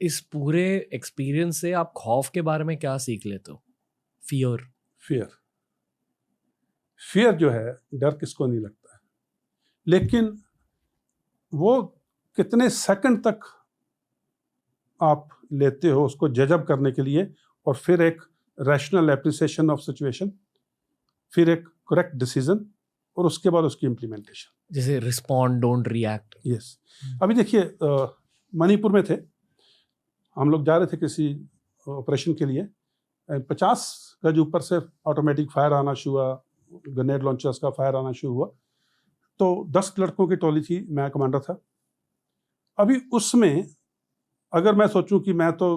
इस पूरे एक्सपीरियंस से आप खौफ के बारे में क्या सीख लेते हो? फियर। फियर फियर जो है, डर किसको नहीं लगता है, लेकिन वो कितने सेकंड तक आप लेते हो उसको जजब करने के लिए, और फिर एक रैशनल एप्रिसिएशन ऑफ सिचुएशन, फिर एक करेक्ट डिसीजन, और उसके बाद उसकी इम्प्लीमेंटेशन। जैसे रिस्पॉन्ड डोंट रिएक्ट। यस। अभी देखिए, मणिपुर में थे हम लोग, जा रहे थे किसी ऑपरेशन के लिए, 50 गज ऊपर से ऑटोमेटिक फायर आना शुरू हुआ, ग्रेनेड लॉन्चर्स का फायर आना शुरू हुआ। तो 10 लड़कों की टोली थी, मैं कमांडर था। अभी उसमें अगर मैं सोचूं कि मैं तो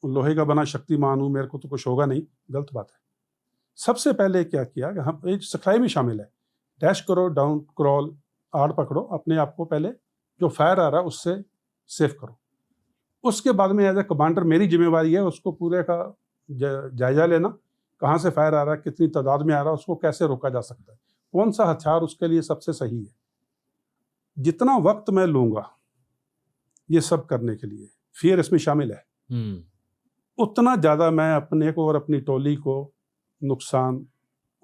लोहे का बना शक्तिमान हूं, मेरे को तो कुछ होगा नहीं, गलत बात है। सबसे पहले क्या किया कि हम एक सिखलाई में शामिल है, डैश करो, डाउन क्रॉल, आड़ पकड़ो, अपने आप को पहले जो फायर आ रहा है उससे सेफ करो। उसके बाद में एज ए कमांडर मेरी जिम्मेवारी है उसको पूरे का जायजा लेना, कहाँ से फायर आ रहा है, कितनी तादाद में आ रहा है, उसको कैसे रोका जा सकता है, कौन सा हथियार उसके लिए सबसे सही है। जितना वक्त मैं लूंगा ये सब करने के लिए, फियर इसमें शामिल है, उतना ज़्यादा मैं अपने को और अपनी टोली को नुकसान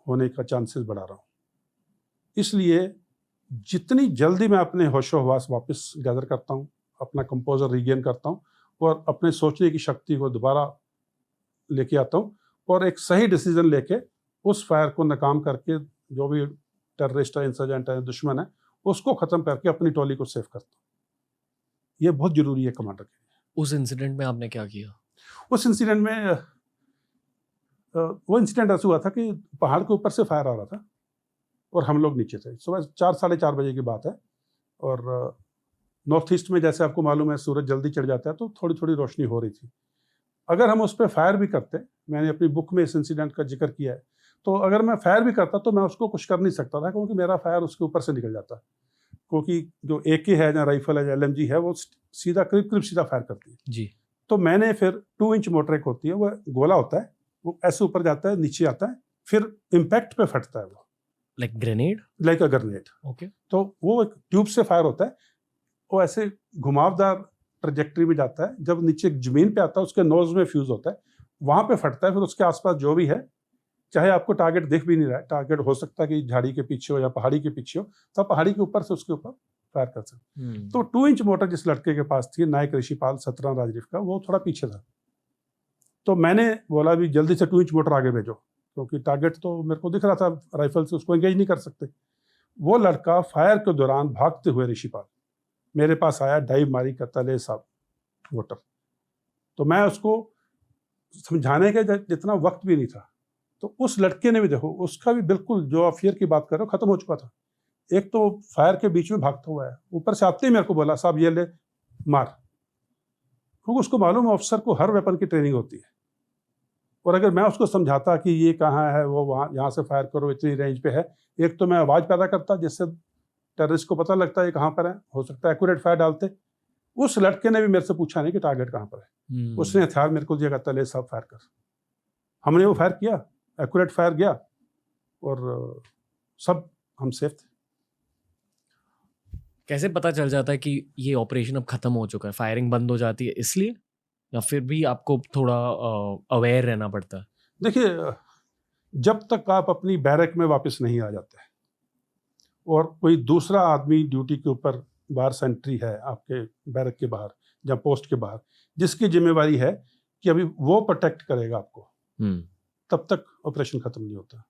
होने का चांसेस बढ़ा रहा हूँ। इसलिए जितनी जल्दी मैं अपने होशो हवास वापस गैदर करता हूँ, अपना कंपोजर रीगेन करता हूँ और अपने सोचने की शक्ति को दोबारा लेके आता हूँ और एक सही डिसीजन लेके उस फायर को नाकाम करके, जो भी टेररिस्ट है, इंसर्जेंट है, दुश्मन है, उसको ख़त्म करके अपनी टोली को सेव करता हूँ। ये बहुत ज़रूरी है कमांडर के लिए। उस इंसिडेंट में आपने क्या किया? उस इंसिडेंट में वो इंसिडेंट ऐसा हुआ था कि पहाड़ के ऊपर से फायर आ रहा था और हम लोग नीचे थे। सुबह 4 साढ़े 4 बजे की बात है और नॉर्थ ईस्ट में जैसे आपको मालूम है सूरज जल्दी चढ़ जाता है, तो थोड़ी थोड़ी रोशनी हो रही थी। अगर हम उस पर फायर भी करते, मैंने अपनी बुक में इस इंसिडेंट का जिक्र किया है, तो अगर मैं फायर भी करता तो मैं उसको कुछ कर नहीं सकता था, क्योंकि मेरा फायर उसके ऊपर से निकल जाता, क्योंकि जो AK है या राइफल है या LMG है वो सीधा करीब करीब सीधा फायर करती है जी। तो मैंने फिर 2 इंच मोटर एक होती है, वो गोला होता है, वो ऐसे ऊपर जाता है, नीचे आता है, फिर इम्पैक्ट पे फटता है वो, लाइक ग्रेनेड। लाइक अ ग्रेनेड। ओके। तो वो एक ट्यूब से फायर होता है, वो ऐसे घुमावदार ट्रजेक्टरी में जाता है, जब नीचे जमीन पे आता है उसके नोज में फ्यूज होता है, वहां पे फटता है। फिर उसके आसपास जो भी है, चाहे आपको टारगेट दिख भी नहीं रहा है, टारगेट हो सकता है कि झाड़ी के पीछे हो या पहाड़ी के पीछे हो, तो आप पहाड़ी के ऊपर से उसके ऊपर फायर कर सकते। तो 2 इंच मोटर जिस लड़के के पास थी, नायक ऋषिपाल सतरा राजरीफ का, वो थोड़ा पीछे था। तो मैंने बोला भी जल्दी से 2 इंच मोटर आगे भेजो, क्योंकि टारगेट तो मेरे को दिख रहा था राइफल से, उसको एंगेज नहीं कर सकते। वो लड़का फायर के दौरान भागते हुए ऋषिपाल मेरे पास आया, डाइव मारी, कहता ले साहब मोटर। तो मैं उसको समझाने का जितना वक्त भी नहीं था, तो उस लड़के ने भी, देखो उसका भी बिल्कुल जो आप फियर की बात कर रहे हो खत्म हो चुका था। एक तो फायर के बीच में भागता हुआ है, ऊपर से आते ही मेरे को बोला साहब ये ले मार, क्योंकि उसको मालूम है ऑफिसर को हर वेपन की ट्रेनिंग होती है। और अगर मैं उसको समझाता कि ये कहाँ है, वो वहाँ, यहाँ से फायर करो, इतनी रेंज पे है, एक तो मैं आवाज़ पैदा करता जिससे टेररिस्ट को पता लगता है ये कहाँ पर है, हो सकता है एक्यूरेट फायर डालते। उस लड़के ने भी मेरे से पूछा नहीं कि टारगेट कहाँ पर है, उसने हथियार मेरे को दिया, कहता ले साहब फायर कर। हमने वो फायर किया, एक्यूरेट फायर गया और सब हम सेफ थे। कैसे पता चल जाता है कि ये ऑपरेशन अब खत्म हो चुका है, फायरिंग बंद हो जाती है इसलिए, या फिर भी आपको थोड़ा अवेयर रहना पड़ता है? देखिए, जब तक आप अपनी बैरक में वापस नहीं आ जाते और कोई दूसरा आदमी ड्यूटी के ऊपर बाहर सेंट्री है आपके बैरक के बाहर या पोस्ट के बाहर, जिसकी जिम्मेवारी है कि अभी वो प्रोटेक्ट करेगा आपको, तब तक ऑपरेशन खत्म नहीं होता।